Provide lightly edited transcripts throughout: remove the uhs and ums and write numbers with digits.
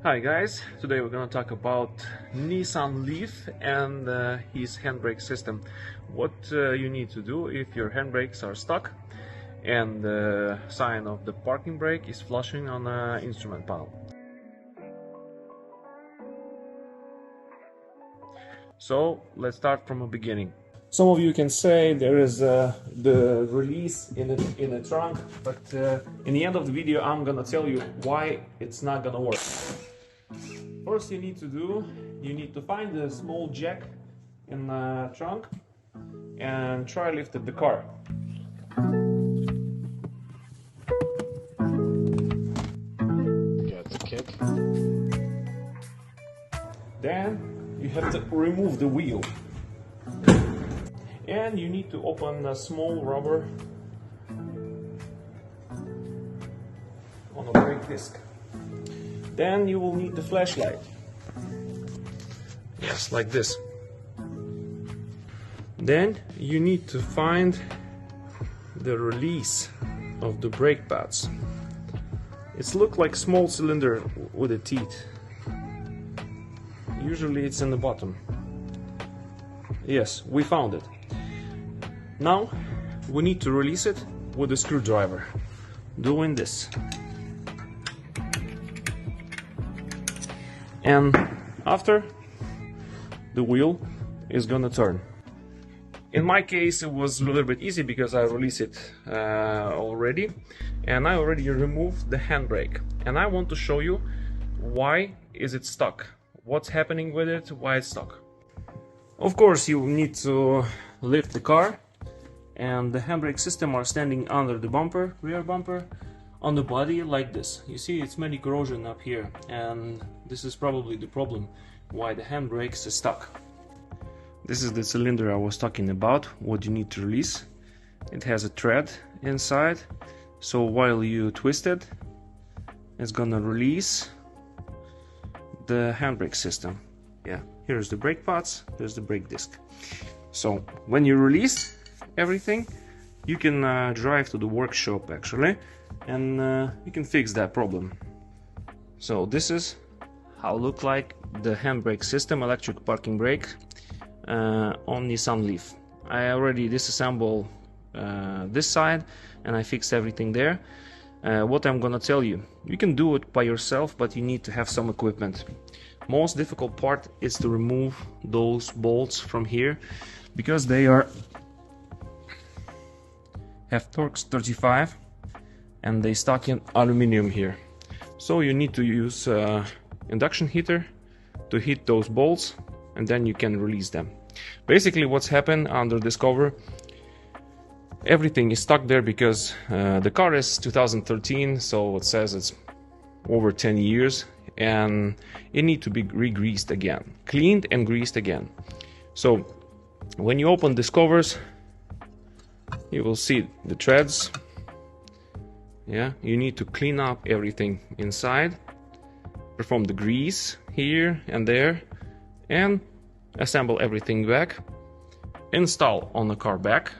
Hi guys, today we're gonna talk about Nissan Leaf and his handbrake system. What you need to do if your handbrakes are stuck and the sign of the parking brake is flashing on the instrument panel. So let's start from the beginning. Some of you can say there is the release in the trunk, but in the end of the video I'm gonna tell you why it's not gonna work. First you need to find the small jack in the trunk and try lift the car. Got the kick. Then you have to remove the wheel. And you need to open a small rubber on a brake disc. Then you will need the flashlight. Yes, like this. Then you need to find the release of the brake pads. It's look like small cylinder with a teeth. Usually it's in the bottom. Yes, we found it. Now we need to release it with a screwdriver. Doing this. And after, the wheel is gonna turn. In my case it was a little bit easy because I released it already, and I already removed the handbrake, and I want to show you why is it stuck, what's happening with it, why it's stuck. Of course you need to lift the car, and the handbrake system are standing under the bumper, rear bumper, on the body like this. You see it's many corrosion up here, and this is probably the problem why the handbrakes is stuck. This is the cylinder I was talking about, what you need to release. It has a thread inside, so while you twist it, it's gonna release the handbrake system. Yeah, here's the brake pads, here's the brake disc. So when you release everything, you can drive to the workshop actually, and you can fix that problem. So this is how it look like the handbrake system, electric parking brake on Nissan Leaf. I already disassembled this side and I fixed everything there. What I'm gonna tell you, you can do it by yourself, but you need to have some equipment. Most difficult part is to remove those bolts from here because they have Torx 35 and they stuck in aluminum here. So you need to use induction heater to heat those bolts, and then you can release them. Basically what's happened under this cover, everything is stuck there because the car is 2013, so it says it's over 10 years, and it needs to be re-greased again, cleaned and greased again. So when you open these covers, you will see the threads. Yeah, you need to clean up everything inside, perform the grease here and there, and assemble everything back, install on the car back,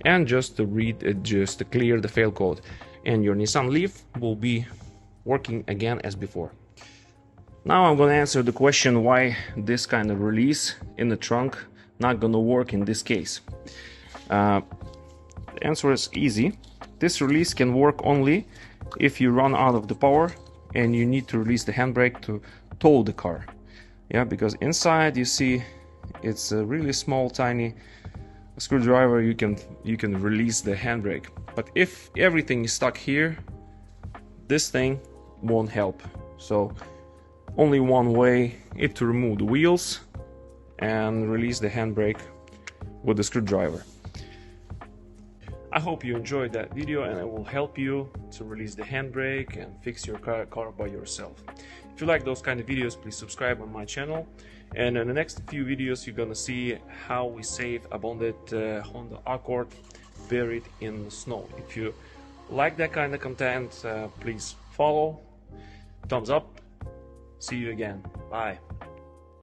and just to clear the fail code, and your Nissan Leaf will be working again as before. Now I'm gonna answer the question why this kind of release in the trunk not gonna work in this case. The answer is easy. This release can work only if you run out of the power and you need to release the handbrake to tow the car. Yeah, because inside you see it's a really small tiny screwdriver, you can release the handbrake. But if everything is stuck here, this thing won't help. So only one way is to remove the wheels and release the handbrake with the screwdriver. I hope you enjoyed that video and it will help you to release the handbrake and fix your car by yourself. If you like those kind of videos, please subscribe on my channel, and in the next few videos you're gonna see how we save abandoned Honda Accord buried in the snow. If you like that kind of content, please follow, thumbs up. See you again. Bye.